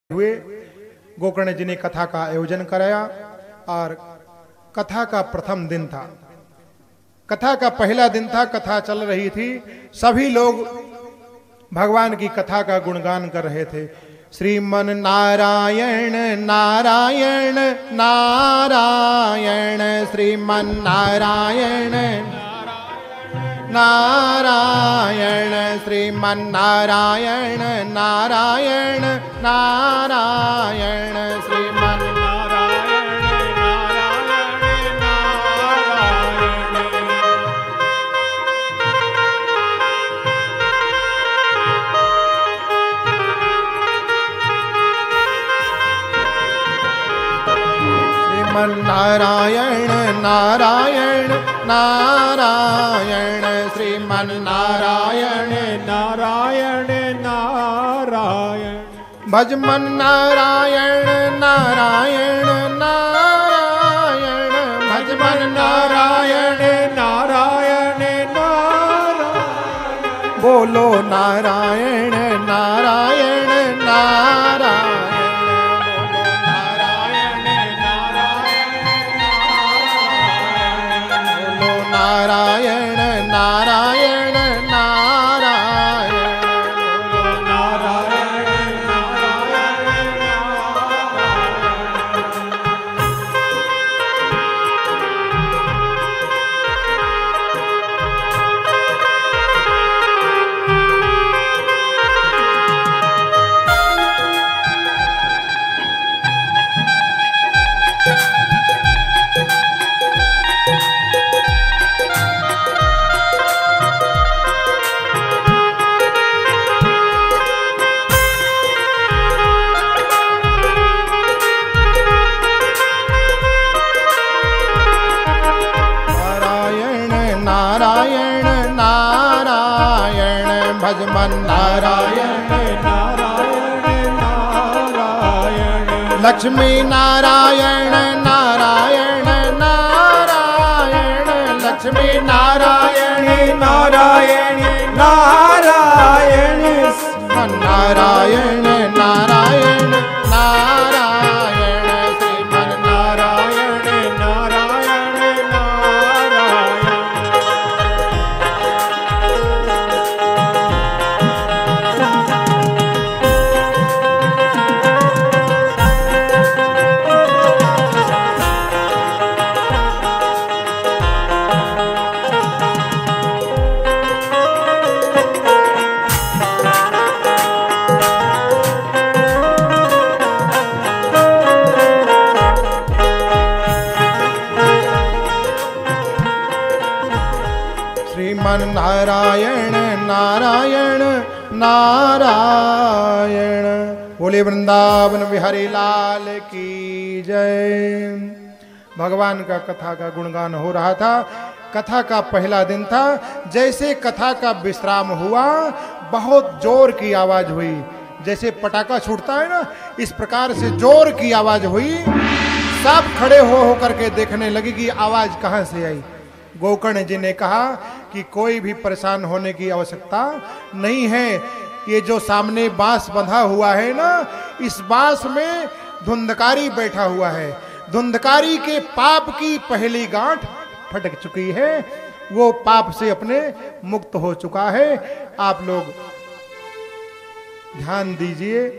हुए गोकर्ण जी ने कथा का आयोजन कराया और कथा का प्रथम दिन था। कथा का पहला दिन था। कथा चल रही थी, सभी लोग भगवान की कथा का गुणगान कर रहे थे। श्रीमन नारायण नारायण नारायण, श्रीमन नारायण नारायण, श्रीमन नारायण नारायण नारायण, श्रीमन नारायण नारायण नारायण। श्रीमन नारायण नारायण नारायण, श्रीमन नारायण नारायण नारायण। भजमन नारायण नारायण नारायण, भजमन नारायण नारायण नारायण। बोलो नारायण नारायण नारायण। नारायण नारायण नारायण, नारायण नारायण भजमन नारायण नारायण नारायण। लक्ष्मी नारायण नारायण नारायण, लक्ष्मी नारायण नारायण नारायण। नारायण नारायण नारायण, श्रीमन नारायण नारायण नारायण। श्रीमन नारायण नारायण नारायण। बोले वृंदावन बिहारी लाल की जय। भगवान का कथा का गुणगान हो रहा था। कथा का पहला दिन था। जैसे कथा का विश्राम हुआ, बहुत जोर की आवाज हुई, जैसे पटाखा छूटता है ना, इस प्रकार से जोर की आवाज हुई। सब खड़े हो होकर के देखने लगी कि आवाज कहां से आई। गोकर्ण जी ने कहा कि कोई भी परेशान होने की आवश्यकता नहीं है। ये जो सामने बांस बंधा हुआ है ना, इस बांस में धुंधकारी बैठा हुआ है। धुंधकारी के पाप की पहली गांठ फटक चुकी है, वो पाप से अपने मुक्त हो चुका है। आप लोग ध्यान दीजिए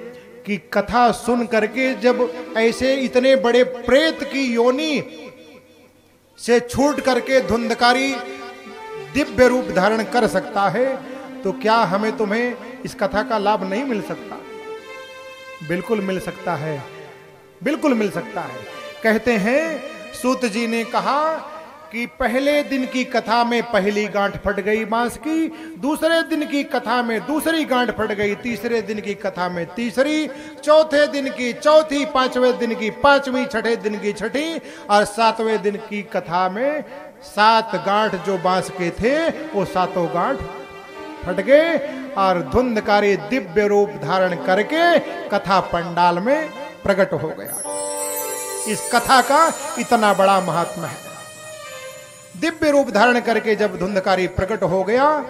कि कथा सुन करके जब ऐसे इतने बड़े प्रेत की योनि से छूट करके धुंधकारी दिव्य रूप धारण कर सकता है, तो क्या हमें तुम्हें इस कथा का लाभ नहीं मिल सकता? बिल्कुल मिल सकता है, बिल्कुल मिल सकता है। कहते हैं सूत जी ने कहा कि पहले दिन की कथा में पहली गांठ फट गई बांस की, दूसरे दिन की कथा में दूसरी गांठ फट गई, तीसरे दिन की कथा में तीसरी, चौथे दिन की चौथी, पांचवें दिन की पांचवी, छठे दिन की छठी और सातवें दिन की कथा में 7 गांठ जो बांस के थे वो सातों गांठ फट गए और धुंधकारी दिव्य रूप धारण करके कथा पंडाल में प्रकट हो गया। इस कथा का इतना बड़ा महात्मा है। दिव्य रूप धारण करके जब धुंधकारी प्रकट हो गया,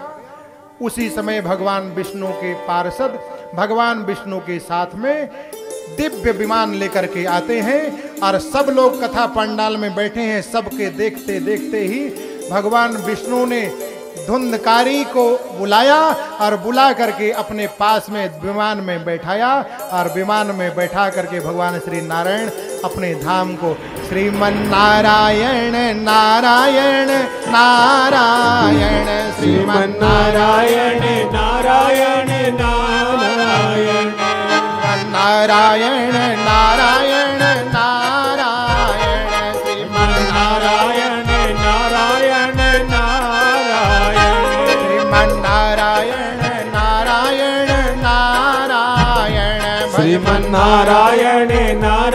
उसी समय भगवान विष्णु के पार्षद भगवान विष्णु के साथ में दिव्य विमान लेकर के आते हैं और सब लोग कथा पंडाल में बैठे हैं। सबके देखते देखते ही भगवान विष्णु ने धुंधकारी को बुलाया और बुला करके अपने पास में विमान में बैठाया और विमान में बैठा करके भगवान श्री नारायण अपने धाम को श्रीमन्नारायण नारायण नारायण श्रीमन्नारायण नारायण नारायण नारायण नारायण नारायण श्रीमन्नारायण नारायण नारायण श्रीमन्नारायण नारायण नारायण श्रीमन्नारायण नारायण